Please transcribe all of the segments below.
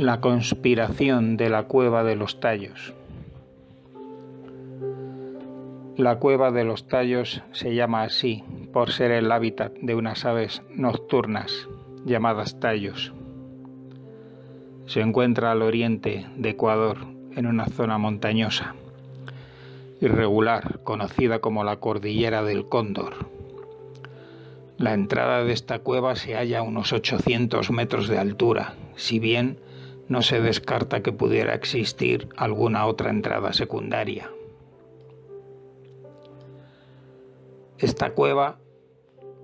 La conspiración de la Cueva de los Tallos. La Cueva de los Tallos se llama así por ser el hábitat de unas aves nocturnas llamadas tallos. Se encuentra al oriente de Ecuador, en una zona montañosa, irregular, conocida como la Cordillera del Cóndor. La entrada de esta cueva se halla a unos 800 metros de altura, si bien no se descarta que pudiera existir alguna otra entrada secundaria. Esta cueva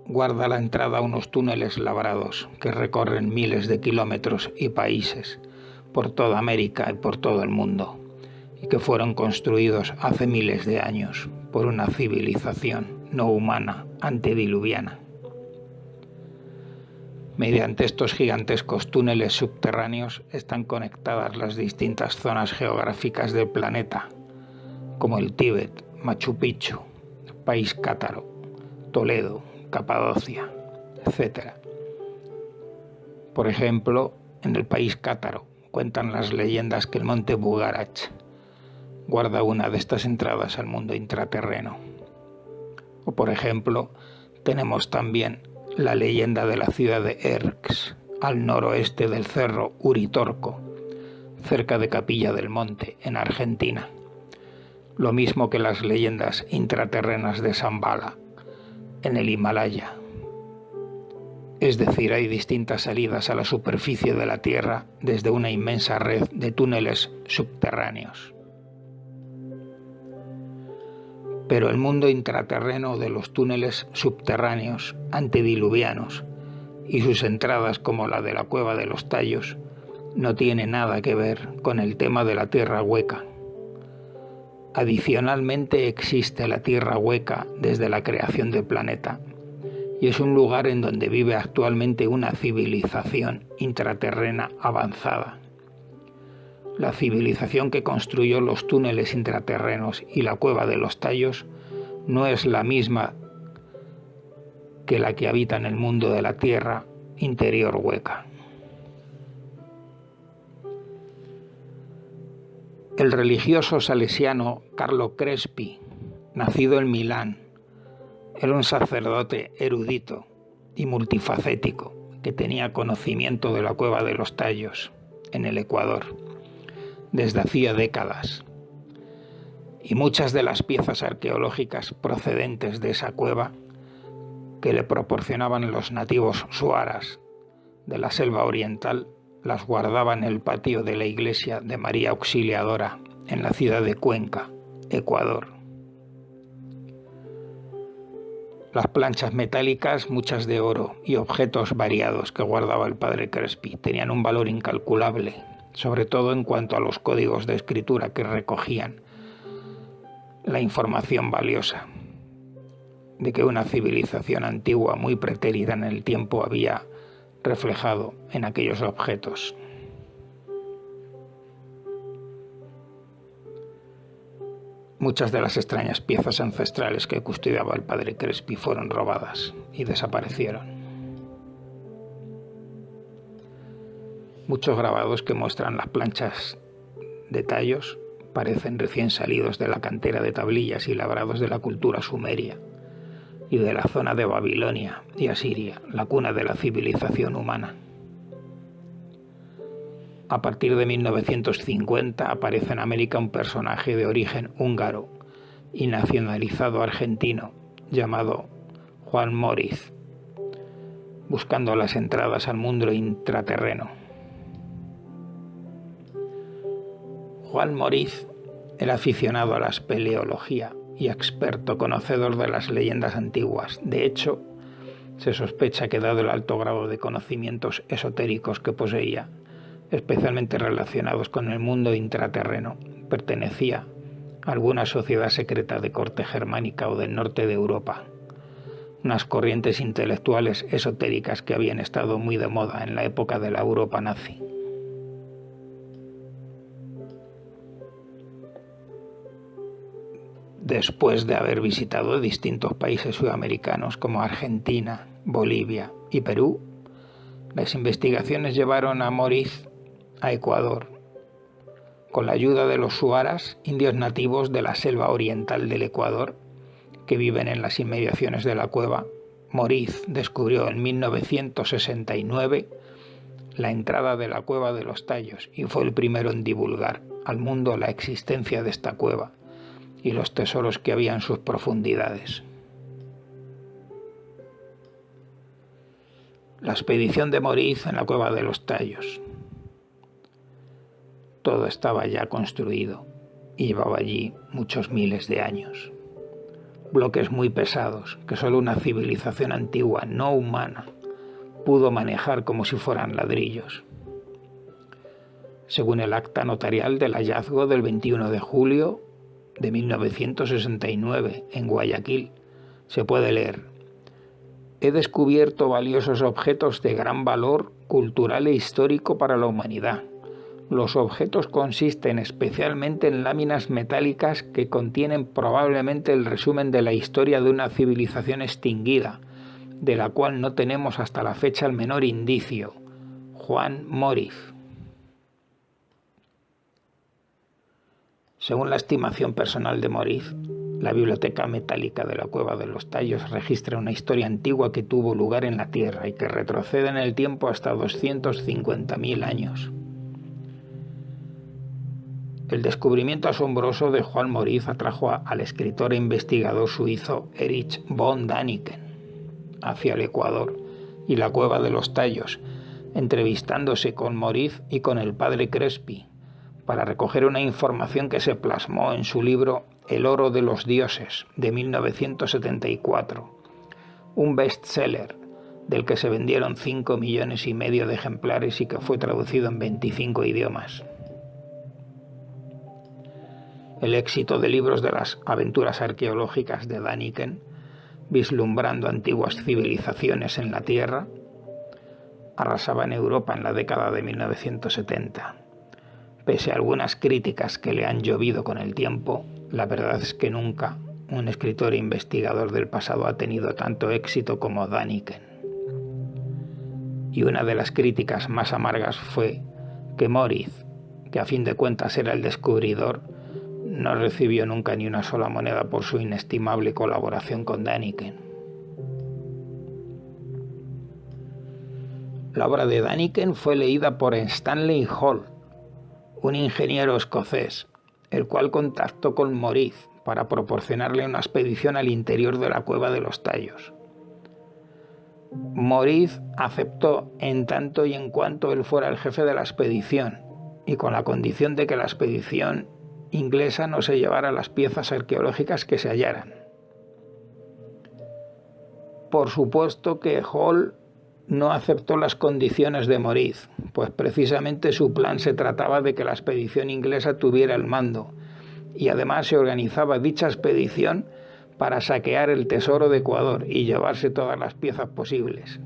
guarda la entrada a unos túneles labrados que recorren miles de kilómetros y países por toda América y por todo el mundo, y que fueron construidos hace miles de años por una civilización no humana antediluviana. Mediante estos gigantescos túneles subterráneos están conectadas las distintas zonas geográficas del planeta, como el Tíbet, Machu Picchu, País Cátaro, Toledo, Capadocia, etc. Por ejemplo, en el País Cátaro cuentan las leyendas que el monte Bugarach guarda una de estas entradas al mundo intraterreno. O por ejemplo, tenemos también la leyenda de la ciudad de Erx, al noroeste del cerro Uritorco, cerca de Capilla del Monte, en Argentina. Lo mismo que las leyendas intraterrenas de Shambhala, en el Himalaya. Es decir, hay distintas salidas a la superficie de la Tierra desde una inmensa red de túneles subterráneos. Pero el mundo intraterreno de los túneles subterráneos antediluvianos y sus entradas como la de la Cueva de los Tallos no tiene nada que ver con el tema de la Tierra hueca. Adicionalmente existe la Tierra hueca desde la creación del planeta y es un lugar en donde vive actualmente una civilización intraterrena avanzada. La civilización que construyó los túneles intraterrenos y la Cueva de los Tallos no es la misma que la que habita en el mundo de la Tierra interior hueca. El religioso salesiano Carlo Crespi, nacido en Milán, era un sacerdote erudito y multifacético que tenía conocimiento de la Cueva de los Tallos en el Ecuador desde hacía décadas, y muchas de las piezas arqueológicas procedentes de esa cueva que le proporcionaban los nativos suaras de la selva oriental las guardaba en el patio de la iglesia de María Auxiliadora en la ciudad de Cuenca, Ecuador. Las planchas metálicas, muchas de oro, y objetos variados que guardaba el padre Crespi tenían un valor incalculable, sobre todo en cuanto a los códigos de escritura que recogían la información valiosa de que una civilización antigua muy pretérita en el tiempo había reflejado en aquellos objetos. Muchas de las extrañas piezas ancestrales que custodiaba el padre Crespi fueron robadas y desaparecieron. Muchos grabados que muestran las planchas de tallos parecen recién salidos de la cantera de tablillas y labrados de la cultura sumeria y de la zona de Babilonia y Asiria, la cuna de la civilización humana. A partir de 1950 aparece en América un personaje de origen húngaro y nacionalizado argentino llamado Juan Moriz, buscando las entradas al mundo intraterreno. Juan Moriz era aficionado a la espeleología y experto conocedor de las leyendas antiguas. De hecho, se sospecha que, dado el alto grado de conocimientos esotéricos que poseía, especialmente relacionados con el mundo intraterreno, pertenecía a alguna sociedad secreta de corte germánica o del norte de Europa, unas corrientes intelectuales esotéricas que habían estado muy de moda en la época de la Europa nazi. Después de haber visitado distintos países sudamericanos como Argentina, Bolivia y Perú, las investigaciones llevaron a Moriz a Ecuador. Con la ayuda de los suaras, indios nativos de la selva oriental del Ecuador, que viven en las inmediaciones de la cueva, Moriz descubrió en 1969 la entrada de la Cueva de los Tallos y fue el primero en divulgar al mundo la existencia de esta cueva y los tesoros que había en sus profundidades. La expedición de Moriz en la Cueva de los Tallos. Todo estaba ya construido y llevaba allí muchos miles de años. Bloques muy pesados que solo una civilización antigua, no humana, pudo manejar como si fueran ladrillos. Según el acta notarial del hallazgo del 21 de julio de 1969 en Guayaquil, se puede leer: he descubierto valiosos objetos de gran valor cultural e histórico para la humanidad. Los objetos consisten especialmente en láminas metálicas que contienen probablemente el resumen de la historia de una civilización extinguida, de la cual no tenemos hasta la fecha el menor indicio. Juan Moriz. Según la estimación personal de Moriz, la biblioteca metálica de la Cueva de los Tallos registra una historia antigua que tuvo lugar en la Tierra y que retrocede en el tiempo hasta 250.000 años. El descubrimiento asombroso de Juan Moriz atrajo al escritor e investigador suizo Erich von Däniken hacia el Ecuador y la Cueva de los Tallos, entrevistándose con Moriz y con el padre Crespi para recoger una información que se plasmó en su libro El oro de los dioses, de 1974, un bestseller del que se vendieron 5,5 millones de ejemplares y que fue traducido en 25 idiomas. El éxito de libros de las aventuras arqueológicas de Däniken, vislumbrando antiguas civilizaciones en la Tierra, arrasaba en Europa en la década de 1970. Pese a algunas críticas que le han llovido con el tiempo, la verdad es que nunca un escritor e investigador del pasado ha tenido tanto éxito como Däniken. Y una de las críticas más amargas fue que Moriz, que a fin de cuentas era el descubridor, no recibió nunca ni una sola moneda por su inestimable colaboración con Däniken. La obra de Däniken fue leída por Stanley Hall, un ingeniero escocés, el cual contactó con Moriz para proporcionarle una expedición al interior de la Cueva de los Tallos. Moriz aceptó en tanto y en cuanto él fuera el jefe de la expedición, y con la condición de que la expedición inglesa no se llevara las piezas arqueológicas que se hallaran. Por supuesto que Hall no aceptó las condiciones de Moriz, pues precisamente su plan se trataba de que la expedición inglesa tuviera el mando, y además se organizaba dicha expedición para saquear el tesoro de Ecuador y llevarse todas las piezas posibles.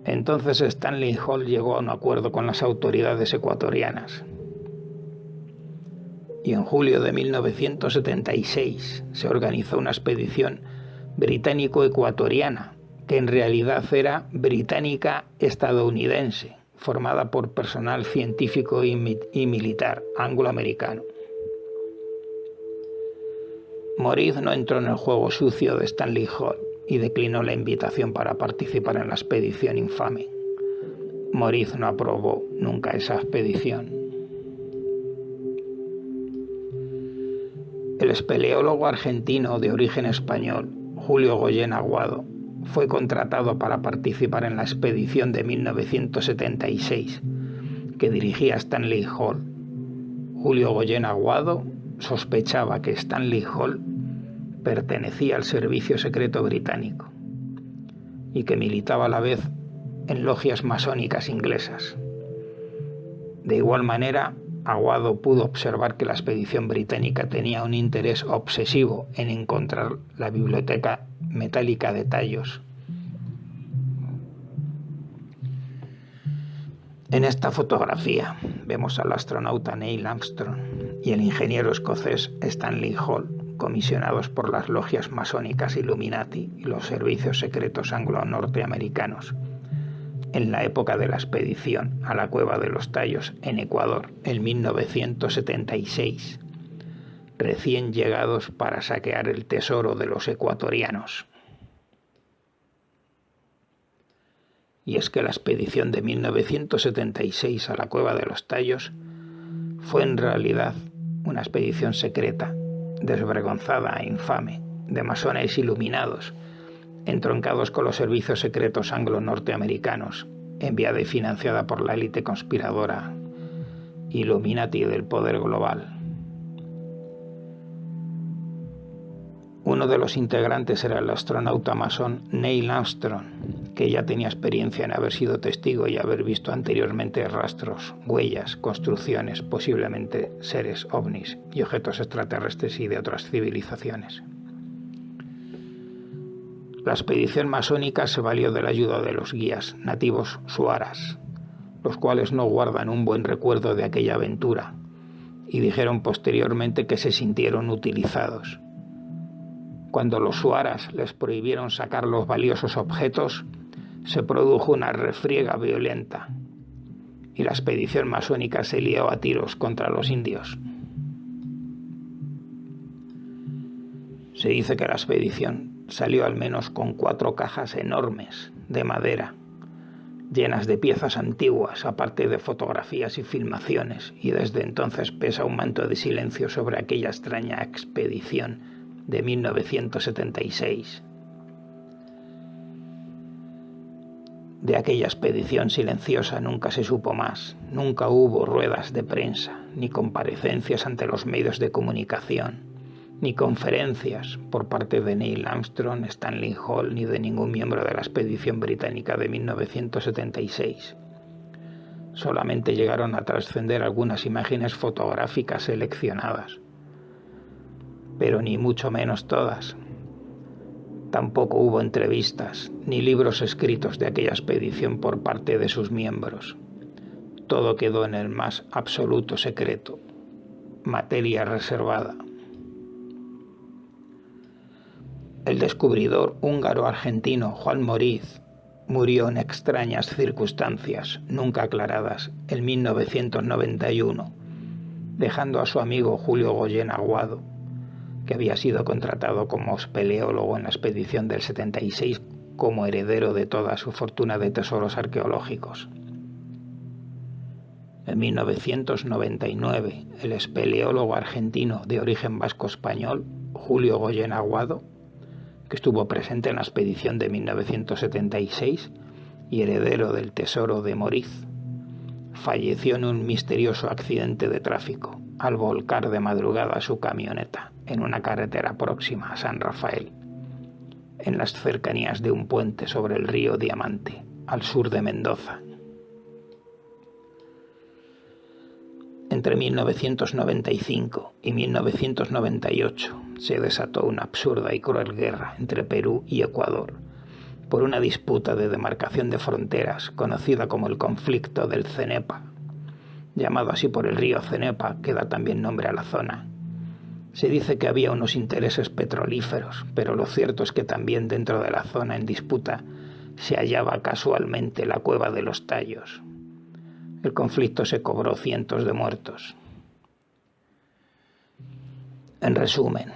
Entonces Stanley Hall llegó a un acuerdo con las autoridades ecuatorianas. Y en julio de 1976 se organizó una expedición británico-ecuatoriana, que en realidad era británica-estadounidense, formada por personal científico y militar angloamericano. Moriz no entró en el juego sucio de Stanley Hall y declinó la invitación para participar en la expedición infame. Moriz no aprobó nunca esa expedición. El espeleólogo argentino de origen español, Julio Goyen Aguado, fue contratado para participar en la expedición de 1976 que dirigía Stanley Hall. Julio Goyen Aguado sospechaba que Stanley Hall pertenecía al servicio secreto británico y que militaba a la vez en logias masónicas inglesas. De igual manera, Aguado pudo observar que la expedición británica tenía un interés obsesivo en encontrar la biblioteca metálica de Tallos. En esta fotografía vemos al astronauta Neil Armstrong y el ingeniero escocés Stanley Hall, comisionados por las logias masónicas Illuminati y los servicios secretos anglo-norteamericanos, en la época de la expedición a la Cueva de los Tallos en Ecuador, en 1976, recién llegados para saquear el tesoro de los ecuatorianos. Y es que la expedición de 1976 a la Cueva de los Tallos fue en realidad una expedición secreta, desvergonzada e infame, de masones iluminados, entroncados con los servicios secretos anglo-norteamericanos, enviada y financiada por la élite conspiradora Illuminati del poder global. Uno de los integrantes era el astronauta masón Neil Armstrong, que ya tenía experiencia en haber sido testigo y haber visto anteriormente rastros, huellas, construcciones, posiblemente seres ovnis y objetos extraterrestres y de otras civilizaciones. La expedición masónica se valió de la ayuda de los guías nativos suaras, los cuales no guardan un buen recuerdo de aquella aventura, y dijeron posteriormente que se sintieron utilizados. Cuando los suaras les prohibieron sacar los valiosos objetos, se produjo una refriega violenta, y la expedición masónica se lió a tiros contra los indios. Se dice que la expedición salió al menos con 4 cajas enormes de madera, llenas de piezas antiguas, aparte de fotografías y filmaciones, y desde entonces pesa un manto de silencio sobre aquella extraña expedición de 1976. De aquella expedición silenciosa nunca se supo más, nunca hubo ruedas de prensa, ni comparecencias ante los medios de comunicación, ni conferencias por parte de Neil Armstrong, Stanley Hall, ni de ningún miembro de la expedición británica de 1976. Solamente llegaron a trascender algunas imágenes fotográficas seleccionadas, pero ni mucho menos todas. Tampoco hubo entrevistas ni libros escritos de aquella expedición por parte de sus miembros. Todo quedó en el más absoluto secreto, materia reservada. El descubridor húngaro-argentino Juan Moriz murió en extrañas circunstancias, nunca aclaradas, en 1991, dejando a su amigo Julio Goyen Aguado, que había sido contratado como espeleólogo en la expedición del 76 como heredero de toda su fortuna de tesoros arqueológicos. En 1999, el espeleólogo argentino de origen vasco-español, Julio Goyen Aguado, que estuvo presente en la expedición de 1976 y heredero del tesoro de Moriz, falleció en un misterioso accidente de tráfico al volcar de madrugada su camioneta en una carretera próxima a San Rafael, en las cercanías de un puente sobre el río Diamante, al sur de Mendoza. Entre 1995 y 1998 se desató una absurda y cruel guerra entre Perú y Ecuador por una disputa de demarcación de fronteras conocida como el conflicto del Cenepa, llamado así por el río Cenepa, que da también nombre a la zona. Se dice que había unos intereses petrolíferos, pero lo cierto es que también dentro de la zona en disputa se hallaba casualmente la Cueva de los Tallos. El conflicto se cobró cientos de muertos. En resumen,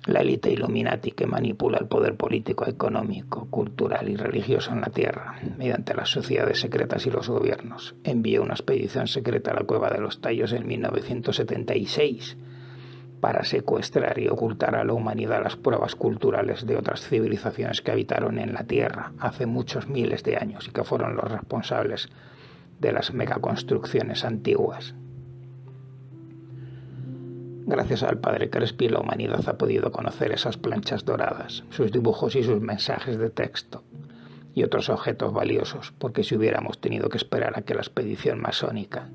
la élite Illuminati que manipula el poder político, económico, cultural y religioso en la Tierra mediante las sociedades secretas y los gobiernos envió una expedición secreta a la Cueva de los Tallos en 1976 para secuestrar y ocultar a la humanidad las pruebas culturales de otras civilizaciones que habitaron en la Tierra hace muchos miles de años y que fueron los responsables de las megaconstrucciones antiguas. Gracias al padre Crespi, la humanidad ha podido conocer esas planchas doradas, sus dibujos y sus mensajes de texto, y otros objetos valiosos, porque si hubiéramos tenido que esperar a que la expedición masónica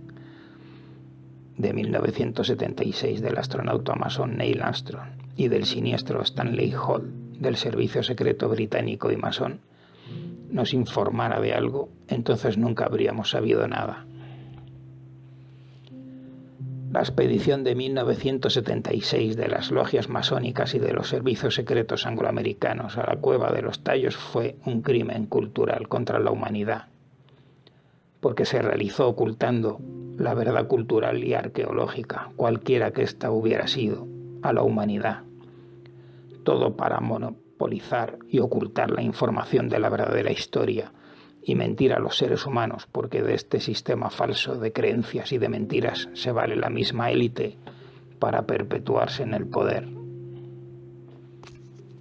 de 1976 del astronauta masón Neil Armstrong y del siniestro Stanley Hall del servicio secreto británico y masón nos informara de algo, entonces nunca habríamos sabido nada. La expedición de 1976 de las logias masónicas y de los servicios secretos angloamericanos a la Cueva de los Tallos fue un crimen cultural contra la humanidad. porque se realizó ocultando la verdad cultural y arqueológica, cualquiera que ésta hubiera sido, a la humanidad. Todo para monopolizar y ocultar la información de la verdadera historia y mentir a los seres humanos, porque de este sistema falso de creencias y de mentiras se vale la misma élite para perpetuarse en el poder.